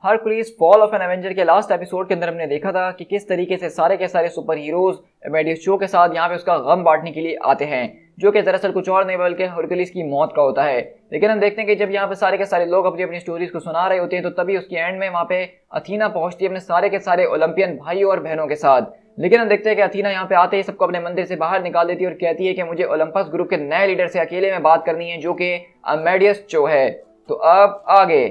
Hercules fall of an avenger के last episode के अंदर हमने देखा था कि किस तरीके से सारे के सारे सुपर हीरोज अमेडियस चो के साथ यहाँ पे उसका गम बांटने के लिए आते हैं, जो कि दरअसल कुछ और नहीं बल्कि हरकुलिस की मौत का होता है। लेकिन हम देखते हैं कि जब यहाँ पे सारे के सारे लोग अपनी अपनी स्टोरीज को सुना रहे होते हैं तो तभी उसकी एंड में वहाँ पे अथीना पहुंचती है अपने सारे के सारे ओलंपियन भाइयों और बहनों के साथ। लेकिन हम देखते हैं कि अथीना यहाँ पे आते ही सबको अपने मंदिर से बाहर निकाल देती है और कहती है कि मुझे ओलंपस ग्रुप के नए लीडर से अकेले में बात करनी है, जो कि अमेडियस चो है। तो अब आगे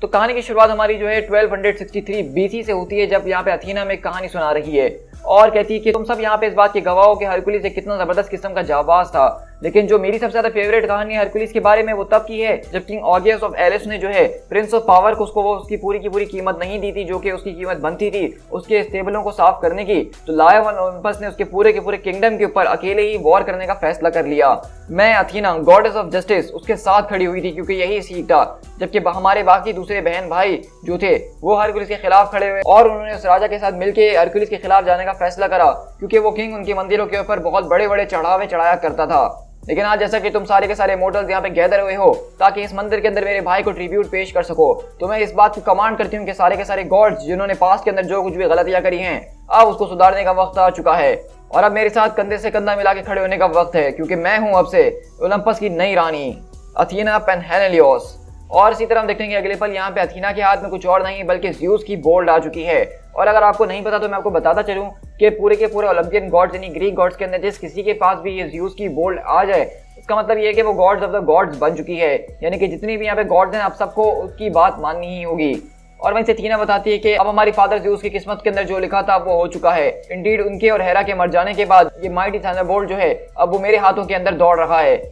तो कहानी की शुरुआत हमारी जो है 1263 बीसी से होती है, जब यहाँ पे अथीना में कहानी सुना रही है और कहती है कि तुम सब यहाँ पे इस बात के गवाह हो कि हरकुलिस एक कितना जबरदस्त किस्म का जाबाज था। लेकिन जो मेरी सबसे ज्यादा फेवरेट कहानी है हरकुलिस के बारे में वो तब की है जब किंग ऑगियस ऑफ एलिस ने जो है प्रिंस ऑफ पावर को उसको वो उसकी पूरी की पूरी कीमत नहीं दी थी, जो कि उसकी कीमत बनती थी उसके स्टेबलों को साफ करने की। तो लायवन ओलंपस ने उसके पूरे के पूरे किंगडम के ऊपर अकेले ही वॉर करने का फैसला कर लिया। मैं अथीना गॉडेस ऑफ जस्टिस उसके साथ खड़ी हुई थी क्योंकि यही सीख था, जबकि हमारे बाकी दूसरे बहन भाई जो थे वो हरकुलिस के खिलाफ खड़े हुए और उन्होंने उस राजा के साथ मिलकर हरकुलिस के खिलाफ जाने का फैसला करा, क्योंकि वो किंग उनके मंदिरों के ऊपर बहुत बड़े बड़े चढ़ावे चढ़ाया करता था। लेकिन आज जैसा कि तुम सारे के सारे मोटल्स यहाँ पे गैदर हुए हो ताकि इस मंदिर के अंदर मेरे भाई को ट्रिब्यूट पेश कर सको, तो मैं इस बात को कमांड करती हूँ कि सारे के सारे गॉड्स जिन्होंने पास्ट के अंदर जो कुछ भी गलतियां करी हैं अब उसको सुधारने का वक्त आ चुका है और अब मेरे साथ कंधे से कंधा मिला के खड़े होने का वक्त है, क्योंकि मैं हूँ अब से ओलंपस की नई रानी अथीना पेनहेलियोस। और इसी तरह हम देखते हैं कि अगले पल यहाँ पे अथीना के हाथ में कुछ और नहीं बल्कि ज़्यूस की बोल्ट आ चुकी है। और अगर आपको नहीं पता तो मैं आपको बताता चलूं कि पूरे के पूरे ओलंपियन गॉड्स यानी ग्रीक गॉड्स के अंदर जिस किसी के पास भी ये ज़्यूस की बोल्ट आ जाए इसका मतलब ये है कि वो गॉड्स ऑफ द गॉड्स बन चुकी है, यानी कि जितनी भी यहाँ पे गॉड्स हैं आप सबको उसकी बात माननी ही होगी। और वहीं से अथीना बताती है कि अब हमारी फादर ज़्यूस की किस्मत के अंदर जो लिखा था वो हो चुका है। इंडीड उनके और हेरा के मर जाने के बाद ये माइटी थंडरबोल्ट जो है अब वो मेरे हाथों के अंदर दौड़ रहा है।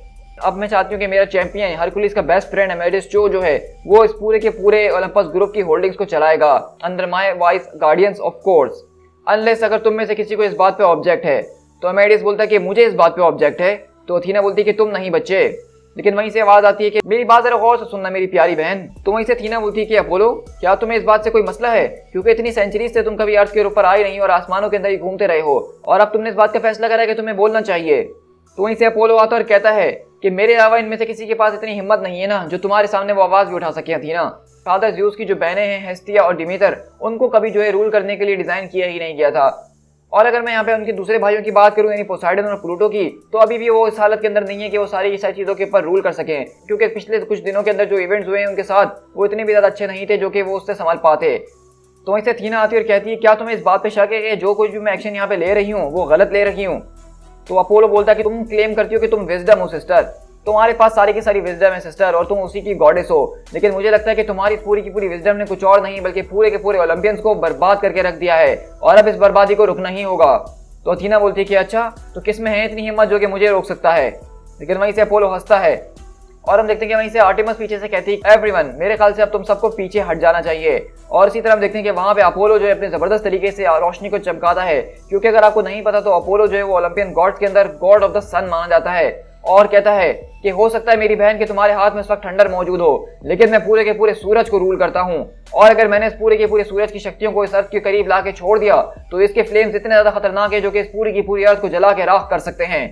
अब मैं चाहती हूँ कि मेरा चैंपियन हरकुलिस का बेस्ट फ्रेंड अमेडियस चो जो है वो इस पूरे के पूरे ओलंपस ग्रुप की होल्डिंग्स को चलाएगा under my vice guardians of course, unless अगर तुम में से किसी को इस बात पे ऑब्जेक्ट है। तो अमेडियस बोलता है कि मुझे इस बात पे ऑब्जेक्ट है, तो अथीना बोलती है कि तुम नहीं बच्चे। लेकिन वहीं से आवाज आती है कि मेरी बात जरा गौर से सुनना मेरी प्यारी बहन। तो वहीं से अथीना बोलती है कि अपोलो क्या तुम्हें इस बात से कोई मसला है, क्योंकि इतनी सेंचुरीज से तुम कभी अर्थ के ऊपर आए नहीं और आसमानों के अंदर ही घूमते रहे हो और अब तुमने इस बात का फैसला करा है कि तुम्हें बोलना चाहिए। तो वहीं से अपोलो आता और कहता है कि मेरे अलावा इनमें से किसी के पास इतनी हिम्मत नहीं है ना जो तुम्हारे सामने वो आवाज भी उठा सके। अथीना फादर ज़्यूस की जो बहनें हैं हेस्टिया और डिमीटर उनको कभी जो है रूल करने के लिए डिजाइन किया ही नहीं गया था। और अगर मैं यहाँ पे उनके दूसरे भाइयों की बात करूँ यानी पोसाइडन और प्लूटो की, तो अभी भी वो इस हालत के अंदर नहीं है कि वो सारी चीज़ों के ऊपर रूल कर सकें, क्योंकि पिछले कुछ दिनों के अंदर जो इवेंट्स हुए हैं उनके साथ वो इतने भी ज़्यादा अच्छे नहीं थे जो कि वो उससे संभाल पाते। तो वहीं से अथीना आती है और कहती है क्या तुम्हें इस बात पे शक है कि जो कुछ भी मैं एक्शन यहाँ पे ले रही हूँ वो गलत ले रही हूँ। तो अपोलो बोलता है कि तुम क्लेम करती हो कि तुम विजडम हो सिस्टर, तुम्हारे पास सारी की सारी विजडम है सिस्टर और तुम उसी की गॉडेस हो, लेकिन मुझे लगता है कि तुम्हारी पूरी की पूरी विजडम ने कुछ और नहीं बल्कि पूरे के पूरे ओलंपियंस को बर्बाद करके रख दिया है और अब इस बर्बादी को रुकना ही होगा। तो अथीना बोलती है कि अच्छा तो किस में है इतनी हिम्मत जो कि मुझे रोक सकता है। लेकिन वहीं से अपोलो हंसता है और हम देखते हैं कि वहीं से आर्टेमिस पीछे से कहती है एवरीवन मेरे ख्याल से अब तुम सबको पीछे हट जाना चाहिए। और इसी तरह हम देखते हैं कि वहां पे अपोलो जो है अपने जबरदस्त तरीके से रोशनी को चमकाता है, क्योंकि अगर आपको नहीं पता तो अपोलो जो है वो ओलंपियन गॉड्स के अंदर गॉड ऑफ द सन माना जाता है और कहता है कि हो सकता है मेरी बहन के तुम्हारे हाथ में इस वक्त थंडर मौजूद हो, लेकिन मैं पूरे के पूरे सूरज को रूल करता हूँ और अगर मैंने इस पूरे के पूरे सूरज की शक्तियों को इस अर्थ के करीब ला के छोड़ दिया तो इसके फ्लेम्स इतने ज्यादा खतरनाक है जो कि इस पूरी की पूरी अर्थ को जला के राख कर सकते हैं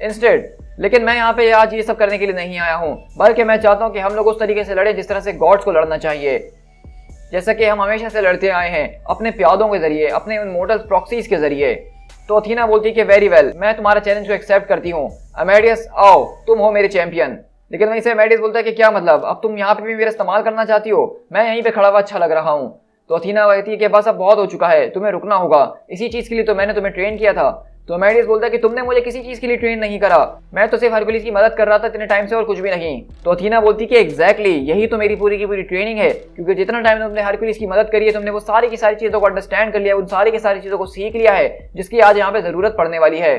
इंस्टेड। लेकिन मैं यहाँ पे आज ये सब करने के लिए नहीं आया हूँ, बल्कि मैं चाहता हूँ कि हम लोग उस तरीके से लड़े जिस तरह से गॉड्स को लड़ना चाहिए, जैसा कि हम हमेशा से लड़ते आए हैं अपने प्यादों के जरिए, अपने उन मोटल प्रॉक्सीज के जरिए। तो अथीना बोलती है कि वेरी वेल मैं तुम्हारा चैलेंज को एक्सेप्ट करती हूँ अमेडियस, आओ तुम हो मेरे चैंपियन। लेकिन वहीं से अमेडियस बोलता है कि क्या मतलब अब तुम यहाँ पे भी मेरा इस्तेमाल करना चाहती हो, मैं यहीं पे खड़ा हुआ अच्छा लग रहा हूँ। तो अथीना कहती है कि बस अब बहुत हो चुका है, तुम्हें रुकना होगा, इसी चीज के लिए तो मैंने तुम्हें ट्रेन किया था। तो अमेडियस बोलता है कि तुमने मुझे किसी चीज के लिए ट्रेन नहीं करा, मैं तो सिर्फ हरकुलिस की मदद कर रहा था इतने टाइम से और कुछ भी नहीं। तो अथीना बोलती है कि एग्जैक्टली यही तो मेरी पूरी की पूरी ट्रेनिंग है, क्योंकि जितना टाइम तुमने हरकुलिस की मदद करी है तुमने वो सारी की सारी चीजों को अंडरस्टैंड कर लिया, उन सारी की सारी चीजों को सीख लिया है जिसकी आज यहाँ पे जरूरत पड़ने वाली है।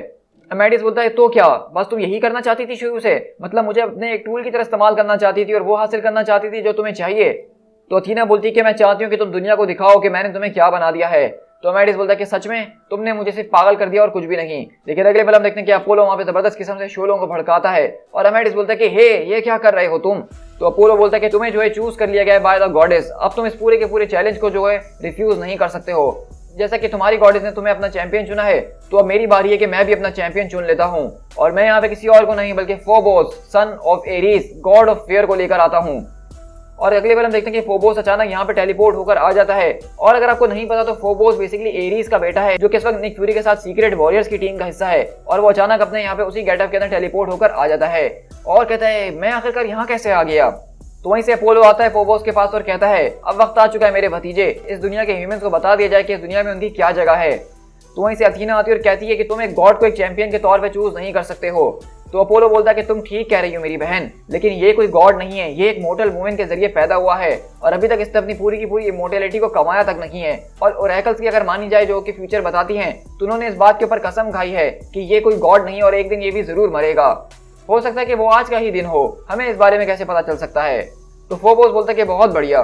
अमेडियस बोलता है तो क्या बस तुम यही करना चाहती थी शुरू से, मतलब मुझे अपने एक टूल की तरह इस्तेमाल करना चाहती थी और वो हासिल करना चाहती थी जो तुम्हें चाहिए। तो अथीना बोलती है कि मैं चाहती हूँ कि तुम दुनिया को दिखाओ कि मैंने तुम्हें क्या बना दिया है। तो अमेडियस बोलता है कि सच में तुमने मुझे सिर्फ पागल कर दिया और कुछ भी नहीं। लेकिन अगले पल हम देखते हैं कि अपोलो वहां पे जबरदस्त किस्म से शोलों को भड़काता है और अमेडियस बोलता है कि हे ये क्या कर रहे हो तुम। तो अपोलो बोलता है कि तुम्हें जो है चूज कर लिया गया है बाय द गॉडेस, अब तुम इस पूरे के पूरे चैलेंज को जो है रिफ्यूज नहीं कर सकते हो। जैसा कि तुम्हारी गॉडेस ने तुम्हें अपना चैंपियन चुना है, तो अब मेरी बारी है कि मैं भी अपना चैंपियन चुन लेता हूँ। और मैं यहाँ पे किसी और को नहीं बल्कि Phobos son of Aries God of fair को लेकर आता हूँ। और अगले बार हम देखते हैं कि फोबोस अचानक यहाँ पे टेलीपोर्ट होकर आ जाता है। और अगर आपको नहीं पता तो फोबोस बेसिकली एरीज का बेटा है, जो कि इस वक्त निक फ्यूरी के साथ सीक्रेट वॉरियर्स की टीम का हिस्सा है। और वो अचानक अपने यहाँ पे उसी गेटअप के अंदर टेलीपोर्ट होकर आ जाता है और कहता है मैं आखिरकार यहाँ कैसे आ गया। तो वहीं से अपोलो आता है फोबोस के पास और कहता है अब वक्त आ चुका है मेरे भतीजे, इस दुनिया के ह्यूमंस को बता दिया जाए कि इस दुनिया में उनकी क्या जगह है। तो वहीं से अथीना आती है और कहती है कि तुम एक गॉड को एक चैंपियन के तौर पे चूज नहीं कर सकते हो। तो अपोलो बोलता है कि तुम ठीक कह रही हो मेरी बहन, लेकिन ये कोई गॉड नहीं है, ये एक मोर्टल वुमेन के जरिए पैदा हुआ है और अभी तक इसने अपनी पूरी की पूरी इमोर्टैलिटी को कमाया तक नहीं है। और ओरेकल्स की अगर मानी जाए जो कि फ्यूचर बताती हैं, तो उन्होंने इस बात के ऊपर कसम खाई है कि ये कोई गॉड नहीं और एक दिन ये भी जरूर मरेगा। हो सकता है कि वो आज का ही दिन हो, हमें इस बारे में कैसे पता चल सकता है। तो फोबोस बोलता है कि बहुत बढ़िया।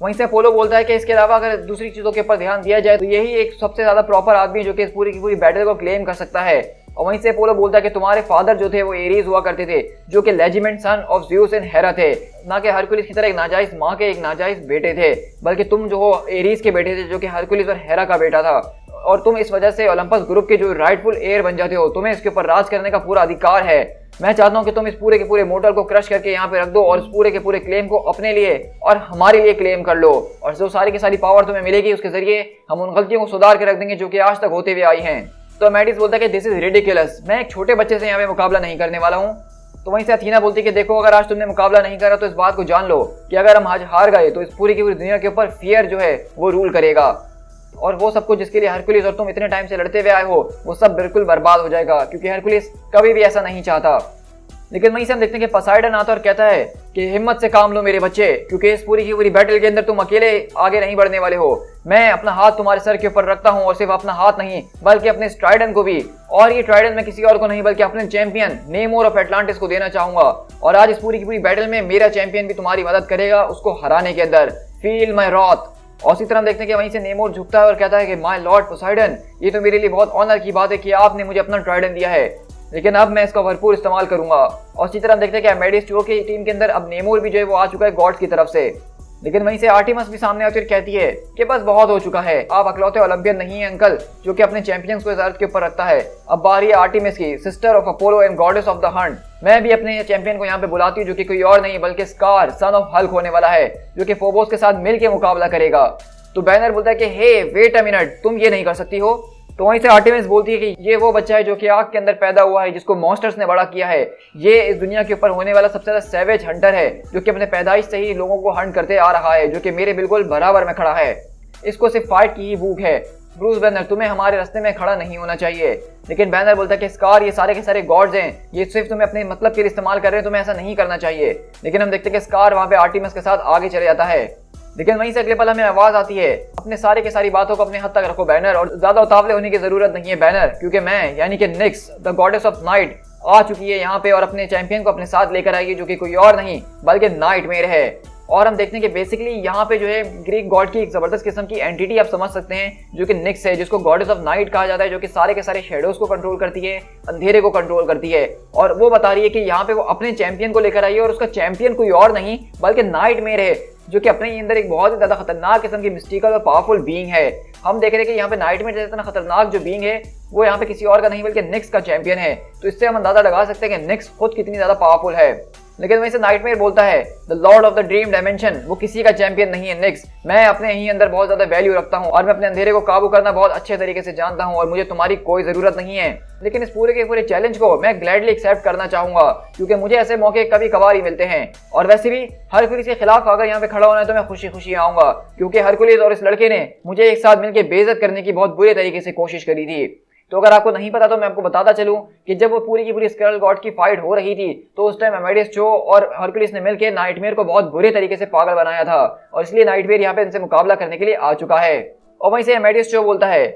वहीं से अपोलो बोलता है कि इसके अलावा अगर दूसरी चीजों के ऊपर ध्यान दिया जाए तो यही एक सबसे ज्यादा प्रॉपर आदमी जो कि इस पूरी की पूरी बैटल को क्लेम कर सकता है। और वहीं से अपोलो बोलता है कि तुम्हारे फादर जो थे वो एरीज हुआ करते थे, जो कि legitimate son of Zeus and Hera थे, ना कि हरकुलिस की तरह एक नाजायज माँ के एक नाजायज बेटे थे, बल्कि तुम जो हो एरीज के बेटे थे जो कि हरकुलिस और हेरा का बेटा था। और तुम इस वजह से ओलंपस ग्रुप के जो राइटफुल एयर बन जाते हो, तुम्हें इसके ऊपर राज करने का पूरा अधिकार है। मैं चाहता हूं कि तुम इस पूरे के पूरे मोर्टल को क्रश करके यहाँ पे रख दो और इस पूरे के पूरे क्लेम को अपने लिए और हमारे लिए क्लेम कर लो। और जो सारी की सारी पावर तुम्हें मिलेगी उसके जरिए हम उन गलतियों को सुधार के रख देंगे जो कि आज तक होते हुए आई हैं। तो मेडिस बोलता है कि दिस इज रिडिकुलस, मैं एक छोटे बच्चे से यहाँ पे मुकाबला नहीं करने वाला हूँ। तो वहीं से अथीना बोलती है कि देखो अगर आज तुमने मुकाबला नहीं करा तो इस बात को जान लो कि अगर हम आज हार गए तो इस पूरी की पूरी दुनिया के ऊपर फियर जो है वो रूल करेगा और वो सब कुछ जिसके लिए हरकुलिस और तुम इतने टाइम से लड़ते हुए आए हो वो सब बिल्कुल बर्बाद हो जाएगा, क्योंकि हरकुलिस कभी भी ऐसा नहीं चाहता। लेकिन वहीं से हम देखते हैं कि पोसाइडन आता और कहता है कि हिम्मत से काम लो मेरे बच्चे, क्योंकि इस पूरी की पूरी बैटल के अंदर तुम अकेले आगे नहीं बढ़ने वाले हो। मैं अपना हाथ तुम्हारे सर के ऊपर रखता हूं और सिर्फ अपना हाथ नहीं बल्कि अपने ट्राइडन को भी, और ये ट्राइडन मैं किसी और को नहीं बल्कि अपने चैंपियन नेमोर ऑफ एटलांटिस को देना चाहूंगा। और आज इस पूरी की पूरी बैटल में मेरा चैंपियन भी तुम्हारी मदद करेगा उसको हराने के अंदर। Feel my wrath. और इसी तरह देखते हैं कि वहीं से नेमोर झुकता है और कहता है कि माय लॉर्ड पोसाइडन, ये तो मेरे लिए बहुत ऑनर की बात है कि आपने मुझे अपना ट्राइडन दिया है, लेकिन अब मैं इसका भरपूर इस्तेमाल करूंगा। और इसी तरह देखते हैं कि अमेडिस जो की टीम के अंदर अब नेमोर भी जो है वो आ चुका है गॉड्स की तरफ से। लेकिन वहीं से आर्टिमस भी सामने आती है और कहती है कि बस बहुत हो चुका है, आप अकलौते ओलंपियन नहीं है अंकल जो कि अपने चैंपियंस को इस अर्थ के ऊपर रखता है। अब बारी है आर्टिमिस की, sister of Apollo and goddess of the Hunt. मैं भी अपने चैंपियन को यहाँ पे बुलाती हूँ जो कि कोई और नहीं बल्कि स्कार सन ऑफ हल्क होने वाला है, जो कि फोबोस के साथ मिलकर मुकाबला करेगा। तो बैनर बोलता है कि हे वेट अ मिनट, तुम ये नहीं कर सकती हो। तो वहीं से आर्टेमिस बोलती है कि ये वो बच्चा है जो कि आग के अंदर पैदा हुआ है, जिसको मॉन्स्टर्स ने बड़ा किया है। ये इस दुनिया के ऊपर होने वाला सबसे ज्यादा सैवेज हंटर है जो कि अपने पैदाइश से ही लोगों को हंट करते आ रहा है, जो कि मेरे बिल्कुल बराबर में खड़ा है। इसको सिर्फ फाइट की ही भूख है। ब्रूस बैनर, तुम्हें हमारे रास्ते में खड़ा नहीं होना चाहिए। लेकिन बैनर बोलता है कि स्कार, ये सारे के सारे गॉड्स हैं, ये सिर्फ तुम्हें अपने मतलब के लिए इस्तेमाल कर रहे हैं, तुम्हें ऐसा नहीं करना चाहिए। लेकिन हम देखते हैं कि स्कार वहां पे आर्टिमस के साथ आगे चले जाता है। लेकिन वहीं से अगले पल हमें आवाज आती है, अपने सारे के सारी बातों को अपने हद तक रखो बैनर, और ज्यादा उतावले होने की जरूरत नहीं है बैनर, क्योंकि मैं यानी कि निक्स द गॉडेस ऑफ नाइट आ चुकी है यहाँ पे और अपने चैंपियन को अपने साथ लेकर आएगी, जो कि कोई और नहीं बल्कि नाइटमेयर है। और हम देखते हैं कि बेसिकली यहाँ पे जो है ग्रीक गॉड की एक जबरदस्त किस्म की एंटिटी आप समझ सकते हैं जो कि निक्स है, जिसको गॉडेस ऑफ नाइट कहा जाता है, जो कि सारे के सारे शेडोज को कंट्रोल करती है, अंधेरे को कंट्रोल करती है। और वो बता रही है कि यहाँ पे वो अपने चैंपियन को लेकर आई है और उसका चैंपियन कोई और नहीं बल्कि नाइटमेयर है, जो कि अपने अंदर एक बहुत ही ज्यादा खतरनाक किस्म की मिस्टिकल और पावरफुल बीइंग है। हम देख रहे हैं कि यहाँ पे नाइटमेयर जितना खतरनाक जो बीइंग है वो यहाँ पे किसी और का नहीं बल्कि निक्स का चैंपियन है। तो इससे हम अंदाजा लगा सकते हैं कि निक्स खुद कितनी ज्यादा पावरफुल है। लेकिन वैसे नाइटमेयर बोलता है the Lord of the dream dimension, वो किसी का चैंपियन नहीं है निक्स, मैं अपने ही अंदर बहुत ज्यादा वैल्यू रखता हूँ और मैं अपने अंधेरे को काबू करना बहुत अच्छे तरीके से जानता हूँ और मुझे तुम्हारी कोई जरूरत नहीं है। लेकिन इस पूरे के पूरे चैलेंज को मैं ग्लैडली एक्सेप्ट करना चाहूंगा, क्योंकि मुझे ऐसे मौके कभी कभार ही मिलते हैं। और वैसे भी हरकुलिस के खिलाफ अगर यहाँ पे खड़ा होना है तो मैं खुशी खुशी आऊंगा, क्योंकि हरकुलिस और इस लड़के ने मुझे एक साथ मिलकर बेइज्जत करने की बहुत बुरे तरीके से कोशिश करी थी। तो अगर आपको नहीं पता तो मैं आपको बताता चलूं कि जब वो पूरी की पूरी स्करल गॉड की फाइट हो रही थी तो उस टाइम अमेडिस चो और हरकुलिस ने मिलकर नाइटमेयर को बहुत बुरे तरीके से पागल बनाया था, और इसलिए नाइटमेयर यहाँ पे इनसे मुकाबला करने के लिए आ चुका है। और वहीं से अमेडिस चो बोलता है,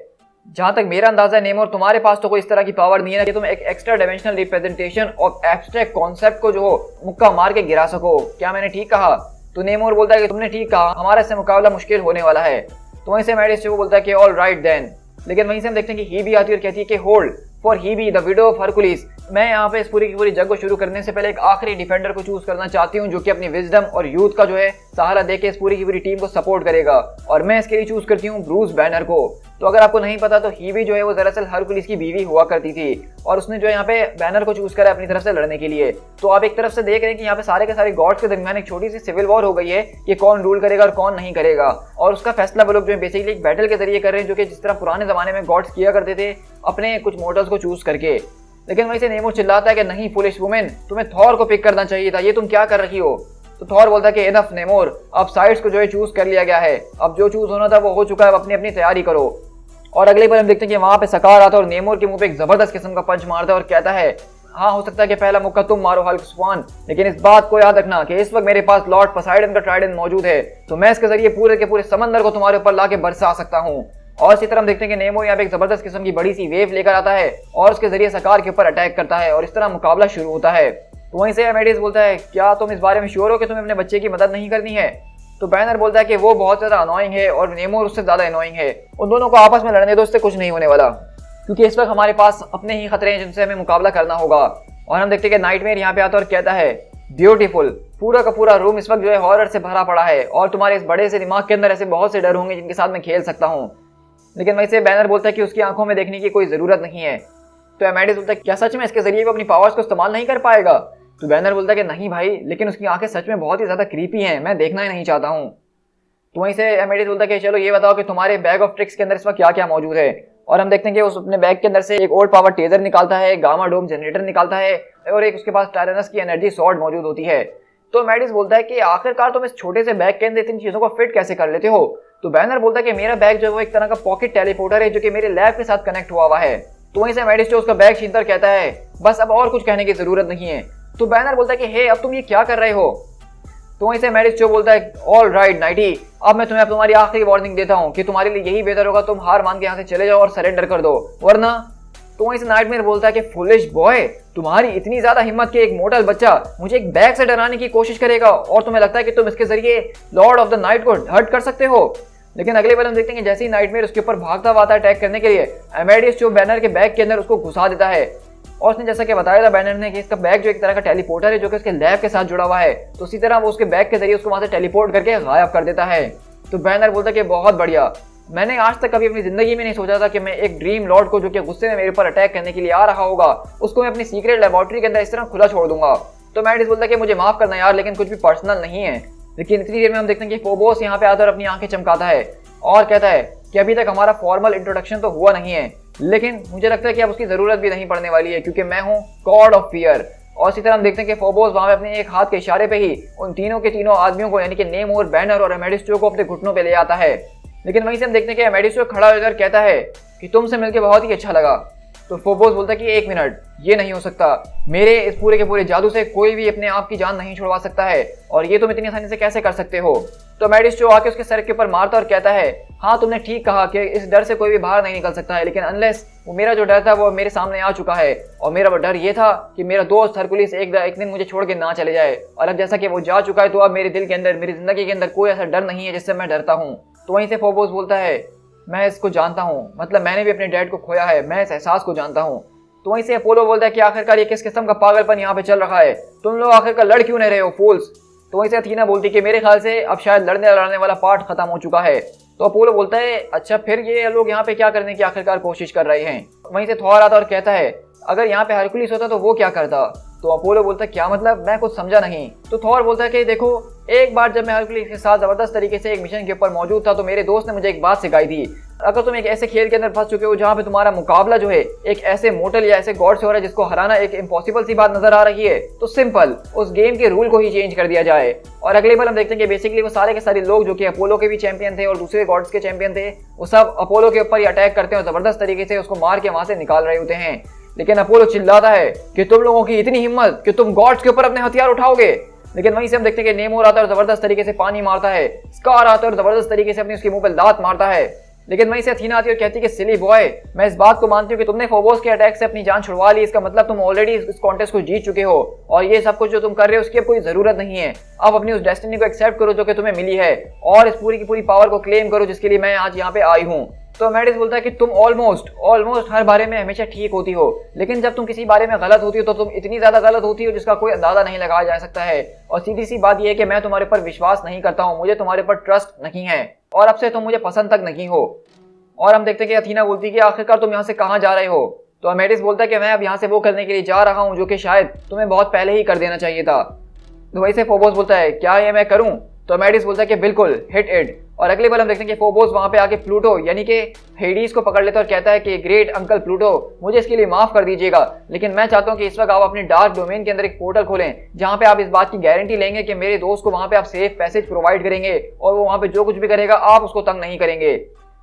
जहां तक मेरा अंदाजा है नेमोर, तुम्हारे पास तो कोई इस तरह की पावर नहीं है ना कि तुम एक extra dimensional representation of abstract concept को जो मुक्का मार के गिरा सको। क्या मैंने ठीक कहा? तो नेमोर बोलता है कि तुमने ठीक कहा, हमारा इससे मुकाबला मुश्किल होने वाला है। तो वहीं से अमेडिस चो बोलता है कि ऑल राइट देन। लेकिन वहीं से हम देखते हैं कि ही भी आती है और कहती है कि hold, for Hibi the widow of Hercules. मैं यहाँ पे इस पूरी की पूरी जंग को शुरू करने से पहले एक आखिरी डिफेंडर को चूज करना चाहती हूँ जो कि अपनी विजडम और यूथ का जो है सहारा देके इस पूरी की पूरी टीम को सपोर्ट करेगा, और मैं इसके लिए चूज करती हूँ ब्रूस बैनर को। तो अगर आपको नहीं पता तो हीबी जो है वो दरअसल हरकुलिस की बीवी हुआ करती थी, और उसने जो है यहाँ पे बैनर को चूज करा अपनी तरफ से लड़ने के लिए। तो आप एक तरफ से देख रहे हैं कि यहाँ पे सारे के सारे गॉड्स के दरमियान एक छोटी सी सिविल वॉर हो गई है कि कौन रूल करेगा और कौन नहीं करेगा, और उसका फैसला वो लोग जो है बेसिकली एक बैटल के जरिए कर रहे हैं, जो कि जिस तरह पुराने जमाने में गॉड्स किया करते थे अपने कुछ मोटर्स को चूज करके। लेकिन वहीं से नेमोर चिल्लाता है कि नहीं फुलिश वुमेन, तुम्हें थॉर को पिक करना चाहिए था, ये तुम क्या कर रही हो। तो थॉर बोलता है कि इनफ नेमोर, अब साइड्स को जो है चूज कर लिया गया है, अब जो चूज होना था वो हो चुका है, अब अपनी अपनी तैयारी करो। और अगले बार हम देखते हैं कि वहां पे सकार आता है और नेमोर के मुंह पे एक जबरदस्त किस्म का पंच मारता है और कहता है हाँ हो सकता है कि पहला मुक्का तुम मारो हल्क स्वान, लेकिन इस बात को याद रखना कि इस वक्त मेरे पास लॉर्ड पोसाइडन का ट्राइडेंट मौजूद है, तो मैं इसके जरिए पूरे के पूरे समंदर को तुम्हारे ऊपर लाके बरसा सकता हूँ। और इसी तरह हम देखते हैं कि नेमोर यहाँ पे एक जबरदस्त किस्म की बड़ी सी वेव लेकर आता है और उसके जरिए सकार के ऊपर अटैक करता है, और इस तरह मुकाबला शुरू होता है। तो वहीं से एमेडिस बोलता है क्या तुम इस बारे में श्योर हो कि तुम्हें अपने बच्चे की मदद नहीं करनी है। तो बैनर बोलता है कि वो बहुत ज्यादा अनोइंग है और नेमोर उससे ज्यादा अनोइंग है, उन दोनों को आपस में लड़ने दो, उससे कुछ नहीं होने वाला, क्योंकि इस वक्त हमारे पास अपने ही खतरे हैं जिनसे हमें मुकाबला करना होगा। और हम देखते हैं कि नाइटमेयर यहाँ पे आता है और कहता है ब्यूटीफुल, पूरा का पूरा रूम इस वक्त जो है हॉरर से भरा पड़ा है, और तुम्हारे इस बड़े से दिमाग के अंदर ऐसे बहुत से डर होंगे जिनके साथ मैं खेल सकता हूँ। लेकिन वैसे बैनर बोलता है कि उसकी आंखों में देखने की कोई जरूरत नहीं है। तो एमेडिस बोलता है क्या सच में इसके जरिए वो अपनी पावर्स को इस्तेमाल नहीं कर पाएगा। तो बैनर बोलता है कि नहीं भाई, लेकिन उसकी आंखें सच में बहुत ही ज्यादा क्रीपी हैं, मैं देखना ही नहीं चाहता हूँ। तो वहीं से एमेडिस बोलता है कि चलो ये बताओ कि तुम्हारे बैग ऑफ ट्रिक्स के अंदर इस वक्त क्या क्या मौजूद है। और हम देखते हैं कि उस अपने बैग के अंदर से एक ओल्ड पावर टेजर निकालता है, गामा डोम जनरेटर निकालता है, और एक उसके पास टायरनस की एनर्जी सॉर्ड मौजूद होती है। तो एमेडिस बोलता है कि आखिरकार तुम इस छोटे से बैग के अंदर इतनी चीजों को फिट कैसे कर लेते हो। तो बैनर बोलता है कि मेरा बैग जो है वो एक तरह का पॉकेट टेलीपोर्टर है जो कि मेरे लैब के साथ कनेक्ट हुआ है। तो वहीं से एमेडिस जो उसका बैग छीनता कहता है बस अब और कुछ कहने की जरूरत नहीं है। तो बैनर बोलता है कि हे अब तुम ये क्या कर रहे हो। तो वहीं से एमेडिस जो बोलता है ऑल राइट नाइटी, अब मैं तुम्हें तुम्हारी आखिरी वार्निंग देता हूँ कि तुम्हारे लिए यही बेहतर होगा तुम हार मान के यहाँ से चले जाओ और सरेंडर कर दो, वरना। तो वहीं से नाइटमेयर बोलता है कि फुलिश बॉय, तुम्हारी इतनी ज्यादा हिम्मत कि एक मोटल बच्चा मुझे एक बैग से डराने की कोशिश करेगा और तुम्हें लगता है कि तुम इसके जरिए लॉर्ड ऑफ द नाइट को हर्ट कर सकते हो। लेकिन अगले बार हम देखते हैं कि जैसे ही नाइटमेयर उसके ऊपर भागता हुआ आता है अटैक करने के लिए, एमेडिस जो बैनर के बैग के अंदर उसको घुसा देता है। और उसने जैसा कि बताया था बैनर ने कि इसका बैग जो एक तरह का टेलीपोर्टर है जो कि उसके लैब के साथ जुड़ा हुआ है, तो उसी तरह वो उसके बैग के जरिए उसको वहां से टेलीपोर्ट करके गायब कर देता है। तो बैनर बोलता है कि बहुत बढ़िया, मैंने आज तक कभी अपनी जिंदगी में नहीं सोचा था कि मैं एक ड्रीम लॉर्ड को जो कि गुस्से में मेरे ऊपर अटैक करने के लिए आ रहा होगा उसको मैं अपनी सीक्रेट लेबोरेटरी के अंदर इस तरह खुला छोड़ दूंगा। तो एमेडिस बोलता है कि मुझे माफ करना यार, लेकिन कुछ भी पर्सनल नहीं है। लेकिन इतनी देर में हम देखते हैं कि फोबोस यहाँ पे आकर अपनी आंखें चमकाता है और कहता है कि अभी तक हमारा फॉर्मल इंट्रोडक्शन तो हुआ नहीं है, लेकिन मुझे लगता है कि अब उसकी जरूरत भी नहीं पड़ने वाली है क्योंकि मैं हूँ गॉड ऑफ फियर। और इसी तरह हम देखते हैं कि फोबोस वहां पे अपने एक हाथ के इशारे पे ही उन तीनों के तीनों आदमियों को यानी कि नेमोर, बैनर और एमेडिस को अपने घुटनों पे ले आता है। लेकिन वहीं से हम देखते हैं कि एमेडिस खड़ा होकर कहता है कि तुमसे मिलकर बहुत ही अच्छा लगा। तो फोबोस बोलता है कि एक मिनट, ये नहीं हो सकता, मेरे इस पूरे के पूरे जादू से कोई भी अपने आप की जान नहीं छुड़वा सकता है, और ये तुम इतनी आसानी से कैसे कर सकते हो। तो एमेडिस आके उसके सर के ऊपर मारता और कहता है हाँ तुमने ठीक कहा कि इस डर से कोई भी बाहर नहीं निकल सकता है, लेकिन अनलेस वो मेरा जो डर था वो मेरे सामने आ चुका है, और मेरा वो डर ये था कि मेरा दोस्त हरकुलिस एक दिन मुझे छोड़ के ना चले जाए, और अब जैसा कि वो जा चुका है तो अब मेरे दिल के अंदर, मेरी जिंदगी के अंदर कोई ऐसा डर नहीं है जिससे मैं डरता हूँ। तो वहीं से फोबोस बोलता है मैं इसको जानता हूँ, मतलब मैंने भी अपने डैड को खोया है, मैं इस एहसास को जानता हूँ। तो वहीं से अपोलो बोलता है कि आखिरकार ये किस किस्म का पागलपन यहाँ पे चल रहा है, तुम लोग आखिरकार लड़ क्यों नहीं रहे हो फूल्स। तो वहीं से अथीना बोलती है कि मेरे ख्याल से अब शायद लड़ने वाला पार्ट खत्म हो चुका है। तो अपोलो बोलता है अच्छा फिर ये लोग यहाँ पे क्या करने की आखिरकार कोशिश कर रहे हैं। वहीं से थॉर आता और कहता है अगर यहाँ पे हरकुलिस होता तो वो क्या करता। तो अपोलो बोलता है क्या मतलब, मैं कुछ समझा नहीं। तो थॉर बोलता है कि देखो एक बार जब मैं हरकुलिस के साथ जबरदस्त तरीके से एक मिशन के ऊपर मौजूद था तो मेरे दोस्त ने मुझे एक बात सिखाई थी, अगर तुम एक ऐसे खेल के अंदर फंस चुके हो जहाँ पे तुम्हारा मुकाबला जो है एक ऐसे मोटल या ऐसे गॉड से हो रहा है जिसको हराना एक इम्पॉसिबल सी बात नजर आ रही है, तो सिंपल उस गेम के रूल को ही चेंज कर दिया जाए। और अगले बार हम देखते हैं कि बेसिकली वो सारे के सारे लोग जो कि अपोलो के भी चैंपियन थे और दूसरे गॉड्स के चैंपियन थे, वो सब अपोलो के ऊपर ही अटैक करते हैं और जबरदस्त तरीके से उसको मार के वहां से निकाल रहे होते हैं। लेकिन अपोलो चिल्लाता है कि तुम लोगों की इतनी हिम्मत कि तुम गॉड्स के ऊपर अपने हथियार उठाओगे। लेकिन वहीं से हम देखते हैं कि नेमोर आता है और जबरदस्त तरीके से पानी मारता है, स्कार आता है और जबरदस्त तरीके से अपनी उसके मुंह पर लात मारता है। लेकिन वहीं से अथीना आती है और कहती है कि सिली बॉय, मैं इस बात को मानती हूँ कि तुमने फोबोस के अटैक से अपनी जान छुड़वा ली, इसका मतलब तुम ऑलरेडी इस कॉन्टेस्ट को जीत चुके हो और ये सब कुछ जो तुम कर रहे हो उसकी अब कोई जरूरत नहीं है। अब अपनी उस डेस्टिनी को एक्सेप्ट करो जो कि तुम्हें मिली है और इस पूरी की पूरी पावर को क्लेम करो जिसके लिए मैं आज यहाँ पे आई हूँ। तो अमेडियस बोलता है कि तुम ऑलमोस्ट हर बारे में हमेशा ठीक होती हो, लेकिन जब तुम किसी बारे में गलत होती हो तो तुम इतनी ज्यादा गलत होती हो जिसका कोई अंदाजा नहीं लगाया जा सकता है। और सीधी सी बात यह है कि मैं तुम्हारे पर विश्वास नहीं करता हूँ, मुझे तुम्हारे पर ट्रस्ट नहीं है और अब से तुम मुझे पसंद तक नहीं हो। और हम देखते हैं कि अथीना बोलती है कि आखिरकार तुम यहाँ से कहाँ जा रहे हो। तो अमेडियस बोलता है कि मैं अब यहाँ से वो करने के लिए जा रहा हूँ जो कि शायद तुम्हें बहुत पहले ही कर देना चाहिए था। तो वहीं से फोबोस बोलता है क्या ये मैं करूँ। तो अमेडियस बोलता है कि बिल्कुल, हिट इट। और अगले पल हम देखते हैं कि फोबोस वहां पे आके प्लूटो यानी कि हेडीज को पकड़ लेता है और कहता है कि ग्रेट अंकल प्लूटो, मुझे इसके लिए माफ कर दीजिएगा, लेकिन मैं चाहता हूं कि इस वक्त आप अपने डार्क डोमेन के अंदर एक पोर्टल खोलें जहां पे आप इस बात की गारंटी लेंगे कि मेरे दोस्त को वहां पे आप सेफ पैसेज प्रोवाइड करेंगे और वो वहां पे जो कुछ भी करेगा आप उसको तंग नहीं करेंगे।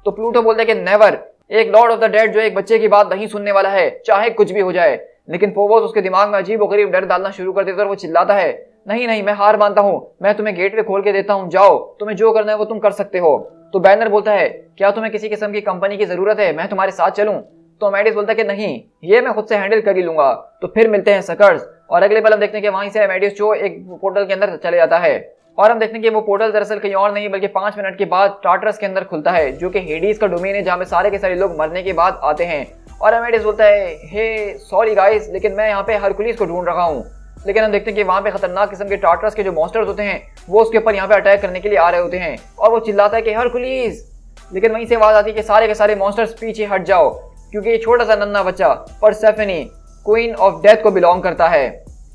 तो प्लूटो बोलता है कि नेवर, एक लॉर्ड ऑफ द डेड जो एक बच्चे की बात नहीं सुनने वाला है चाहे कुछ भी हो जाए। लेकिन फोबोस उसके दिमाग में अजीब और गरीब डर डालना शुरू कर देता है और वो चिल्लाता है नहीं नहीं, मैं हार मानता हूँ, मैं तुम्हें गेटवे खोल के देता हूँ, जाओ, तुम्हें जो करना है वो तुम कर सकते हो। तो बैनर बोलता है क्या तुम्हें किसी किस्म की कंपनी की जरूरत है, मैं तुम्हारे साथ चलूं। तो अमेडियस बोलता है कि नहीं, ये मैं खुद से हैंडल कर ही लूंगा। तो फिर मिलते हैं सकर्स। और अगले पल हम देखते हैं कि वहीं से अमेडियस जो एक पोर्टल के अंदर चले जाता है और हम देखते हैं कि वो पोर्टल दरअसल कहीं और नहीं बल्कि 5 मिनट के बाद टार्टरस के अंदर खुलता है जो कि हेडीज का डोमेन है जहाँ पे सारे के सारे लोग मरने के बाद आते हैं। और अमेडियस बोलता है हे सॉरी गाइस, लेकिन मैं यहाँ पे हरकुलिस को ढूंढ रहा हूँ। लेकिन हम देखते हैं कि वहाँ पे खतरनाक किस्म के टार्टरस के जो मॉन्स्टर्स होते हैं वो उसके ऊपर यहाँ पे अटैक करने के लिए आ रहे होते हैं और वो चिल्लाता है कि हरकुलिस। लेकिन वहीं से आवाज आती है कि सारे के सारे मॉन्स्टर्स पीछे हट जाओ क्योंकि ये छोटा सा नन्हा बच्चा परसेफनी क्वीन ऑफ डेथ को बिलोंग करता है,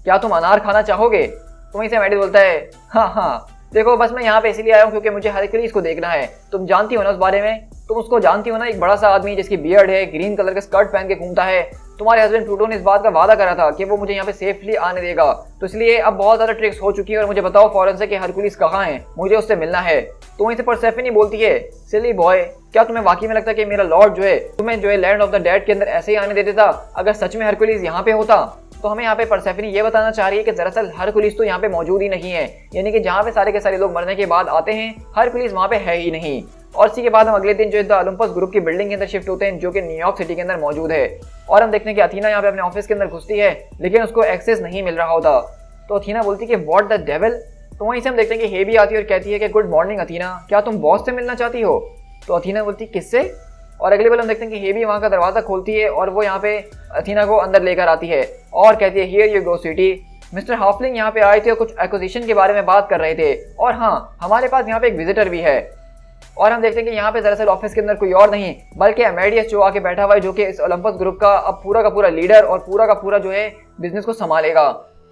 क्या तुम अनार खाना चाहोगे। तो वहीं से अमेडियस बोलता है हाँ, देखो बस मैं यहाँ पे इसीलिए आया हूँ क्योंकि मुझे हरकुलिस को देखना है। तुम जानती हो ना उस बारे में, तुम उसको जानती हो ना, एक बड़ा सा आदमी जिसकी बियर्ड है, ग्रीन कलर का स्कर्ट पहन के घूमता है। तुम्हारे हस्बैंड प्लूटो ने इस बात का वादा करा था कि वो मुझे यहाँ पे सेफली आने देगा, तो इसलिए अब बहुत ज्यादा ट्रिक्स हो चुकी है और मुझे बताओ फौरन से कि हरकुलिस कहाँ है, मुझे उससे मिलना है। तो वहीं से परसेफनी बोलती है सिली बॉय, क्या तुम्हें वाकई में लगता है कि मेरा लॉर्ड जो है तुम्हें जो है लैंड ऑफ द डेड के अंदर ऐसे ही आने दे देता। अगर सच में हरकुलिस यहाँ पे होता तो हमें यहाँ पे परसेफनी ये बताना चाह रही है कि दरअसल हरकुलिस तो यहाँ पे मौजूद ही नहीं है, यानी कि जहाँ पे सारे के सारे लोग मरने के बाद आते हैं हरकुलिस वहाँ पे है ही नहीं। और इसी के बाद हम अगले दिन जो है द ओलंपस ग्रुप की बिल्डिंग के अंदर शिफ्ट होते हैं जो कि न्यूयॉर्क सिटी के अंदर मौजूद है। और हम देखते हैं कि अथीना यहाँ पे अपने ऑफिस के अंदर घुसती है लेकिन उसको एक्सेस नहीं मिल रहा होता। तो अथीना बोलती है कि व्हाट द डेविल। तो वहीं से हम देखते हैं कि हेबी आती है और कहती है कि गुड मॉर्निंग अथीना, क्या तुम बॉस से मिलना चाहती हो। तो अथीना बोलती है किससे। और अगले पल हम देखते हैं कि हेबी वहाँ का दरवाजा खोलती है और वो यहाँ पे अथीना को अंदर लेकर आती है और कहती है here you go sweetie, mister halfling यहाँ पे आए थे और कुछ एक्विजिशन के बारे में बात कर रहे थे और हाँ हमारे पास यहाँ पे एक विजिटर भी है। और हम देखते हैं कि यहाँ पे दरअसल ऑफिस के अंदर कोई और नहीं बल्कि अमेडियस जो आके बैठा हुआ है जो कि इस ओलंपस ग्रुप का अब पूरा का पूरा लीडर और पूरा का पूरा जो है बिजनेस को संभालेगा।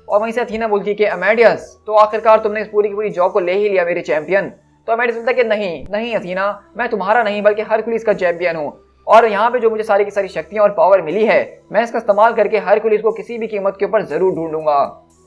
और वहीं से अथीना बोलती है कि अमेडियस, तो आखिरकार तुमने इस पूरी की पूरी जॉब को ले ही लिया मेरे चैंपियन। तो अमेडियस बोलता है कि नहीं अथीना, मैं तुम्हारा नहीं बल्कि हरकुलिस का चैंपियन हूँ और यहाँ पे जो मुझे सारी की सारी शक्तियाँ और पावर मिली है मैं इसका इस्तेमाल करके हरकुलिस को किसी भी कीमत के ऊपर जरूर ढूंढूंगा।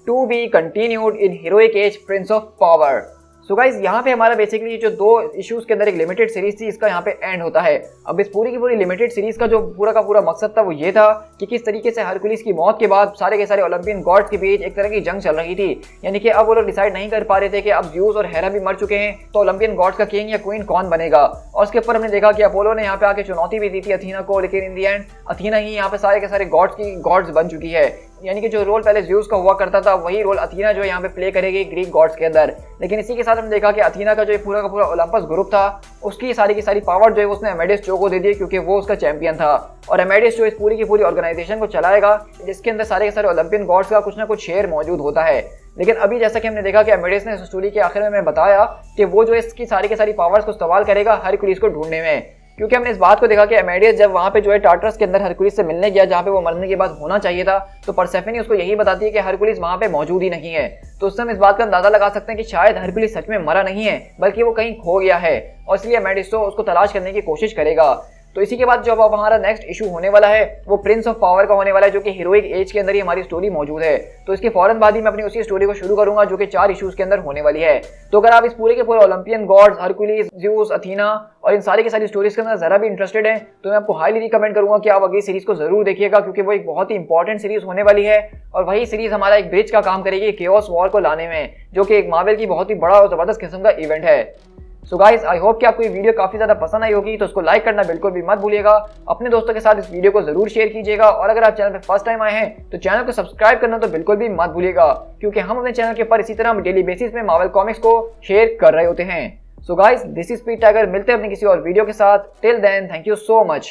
To be continued in heroic age prince of power. So guys यहाँ पे हमारा बेसिकली जो 2 इश्यूज के अंदर एक लिमिटेड सीरीज थी इसका यहाँ पे एंड होता है। अब इस पूरी की पूरी लिमिटेड सीरीज का जो पूरा का पूरा मकसद था वो ये था कि किस तरीके से हरकुलिस की मौत के बाद सारे के सारे ओलंपियन गॉड्स के बीच एक तरह की जंग चल रही थी, यानी कि अब वो लोग डिसाइड नहीं कर पा रहे थे कि अब ज़्यूस और हेरा भी मर चुके हैं तो ओलंपियन गॉड्स का किंग या क्वीन कौन बनेगा। और उसके ऊपर हमने देखा कि अपोलो ने यहाँ पे आके चुनौती भी दी थी अथीना को, लेकिन इन दी एंड अथीना ही यहाँ पे सारे के सारे गॉड्स बन चुकी है, यानी कि जो रोल पहले ज़्यूस का हुआ करता था वही रोल अथीना जो है यहाँ पे प्ले करेगी ग्रीक गॉड्स के अंदर। लेकिन इसी के साथ हमने देखा कि अथीना का जो पूरा का पूरा ओलंपस ग्रुप था उसकी सारी की सारी पावर जो है उसने अमेडियस चो को दे दी क्योंकि वो उसका चैंपियन था और अमेडियस जो इस पूरी की पूरी ऑर्गेनाइजेशन को चलाएगा जिसके अंदर सारे के सारे ओलंपियन गॉड्स का कुछ ना कुछ शेयर मौजूद होता है। लेकिन अभी जैसा कि हमने देखा कि अमेडियस ने इस स्टोरी के आखिर में बताया कि वो जो इसकी सारी की सारी पावर्स को इस्तेमाल करेगा हरकुलिस को ढूंढने में, क्योंकि हमने इस बात को देखा कि अमेडियस जब वहाँ पे जो है टार्टरस के अंदर हरकुलिस से मिलने गया जहाँ पे वो मरने के बाद होना चाहिए था तो परसेफनी उसको यही बताती है कि हरकुलिस वहाँ पे मौजूद ही नहीं है। तो उससे हम इस बात का अंदाजा लगा सकते हैं कि शायद हरकुलिस सच में मरा नहीं है बल्कि वो कहीं खो गया है और इसलिए अमेडियस तो उसको तलाश करने की कोशिश करेगा। तो इसी के बाद जो अब हमारा नेक्स्ट इशू होने वाला है वो प्रिंस ऑफ पावर का होने वाला है जो कि हीरोइक एज के अंदर ही हमारी स्टोरी मौजूद है। तो इसके फौरन बाद ही मैं अपनी उसी स्टोरी को शुरू करूंगा जो कि 4 इश्यूज के अंदर होने वाली है। तो अगर आप इस पूरे के पूरे Olympian God's Hercules, Zeus, Athena और इन सारी की सारी स्टोरीज के अंदर जरा भी इंटरेस्टेड है तो मैं आपको हाईली रिकमेंड करूंगा कि आप अगली सीरीज को जरूर देखिएगा क्योंकि वो एक बहुत ही इंपॉर्टेंट सीरीज होने वाली है और वही सीरीज हमारा एक ब्रिज का काम करेगी केओस वॉर को लाने में जो कि एक मार्वल की बहुत ही बड़ा और जबरदस्त किस्म का इवेंट है। सो गाइस आई होप कि आपको ये वीडियो काफी ज्यादा पसंद आई होगी, तो उसको लाइक करना बिल्कुल भी मत भूलिएगा। अपने दोस्तों के साथ इस वीडियो को जरूर शेयर कीजिएगा और अगर आप चैनल पे फर्स्ट टाइम आए हैं तो चैनल को सब्सक्राइब करना तो बिल्कुल भी मत भूलिएगा क्योंकि हम अपने चैनल के ऊपर इसी तरह डेली बेसिस में मार्वल कॉमिक्स को शेयर कर रहे होते हैं। So guys, this is Speed Tiger. मिलते हैं अपने किसी और वीडियो के साथ। Till then, thank you so much.